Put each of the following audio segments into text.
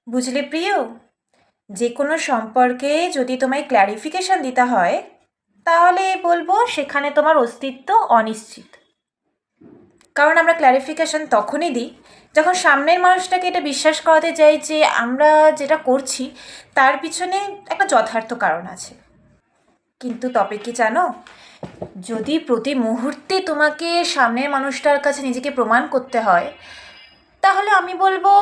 বুঝলে প্রিয়, যে কোনো সম্পর্কে যদি তোমায় ক্ল্যারিফিকেশন দিতে হয় তাহলে বলবো সেখানে তোমার অস্তিত্ব অনিশ্চিত। কারণ আমরা ক্ল্যারিফিকেশন তখনই দিই যখন সামনের মানুষটাকে এটা বিশ্বাস করাতে চাই যে আমরা যেটা করছি তার পিছনে একটা যথার্থ কারণ আছে। কিন্তু তবে কি জানো, যদি প্রতি মুহূর্তে তোমাকে সামনের মানুষটার কাছে নিজেকে প্রমাণ করতে হয় তাহলে আমি বলবো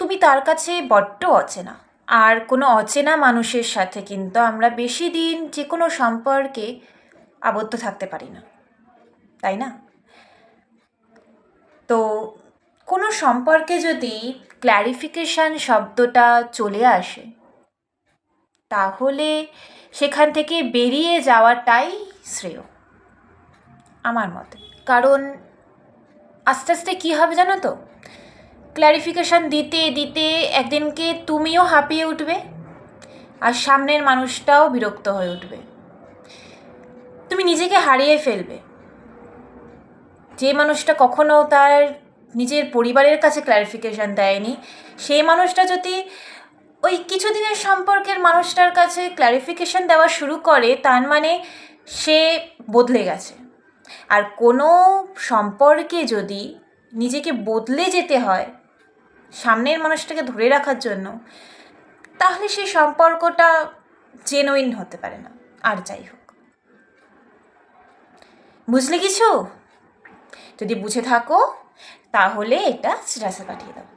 তুমি তার কাছে বড্ড অচেনা। আর কোনো অচেনা মানুষের সাথে কিন্তু আমরা বেশি দিন যে কোনো সম্পর্কে আবদ্ধ থাকতে পারি না, তাই না? তো কোনো সম্পর্কে যদি ক্ল্যারিফিকেশান শব্দটা চলে আসে তাহলে সেখান থেকে বেরিয়ে যাওয়াটাই শ্রেয় আমার মতে। কারণ আস্তে আস্তে কী হবে জানো তো, ক্ল্যারিফিকেশান দিতে দিতে একদিনকে তুমিও হাঁপিয়ে উঠবে আর সামনের মানুষটাও বিরক্ত হয়ে উঠবে, তুমি নিজেকে হারিয়ে ফেলবে। যে মানুষটা কখনো তার নিজের পরিবারের কাছে ক্ল্যারিফিকেশান দেয়নি সেই মানুষটা যদি ওই কিছুদিনের সম্পর্কের মানুষটার কাছে ক্ল্যারিফিকেশান দেওয়া শুরু করে তার মানে সে বদলে গেছে। আর কোনো সম্পর্কে যদি নিজেকে বদলে যেতে হয় সামনের মানুষটাকে ধরে রাখার জন্য তাহলে সেই সম্পর্কটা জেনুইন হতে পারে না। আর যাই হোক, বুঝলে কিছু? যদি বুঝে থাকো তাহলে এটা স্ট্যাটাসে পাঠিয়ে দাও।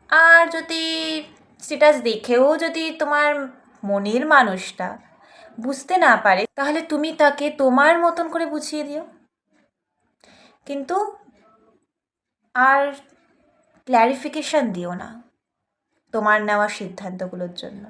আর যদি স্ট্যাটাস দেখেও যদি তোমার মনের মানুষটা বুঝতে না পারে তাহলে তুমি তাকে তোমার মতন করে বুঝিয়ে দিও, কিন্তু আর ক্ল্যারিফিকেশান দিও না তোমার নেওয়া সিদ্ধান্তগুলোর জন্য।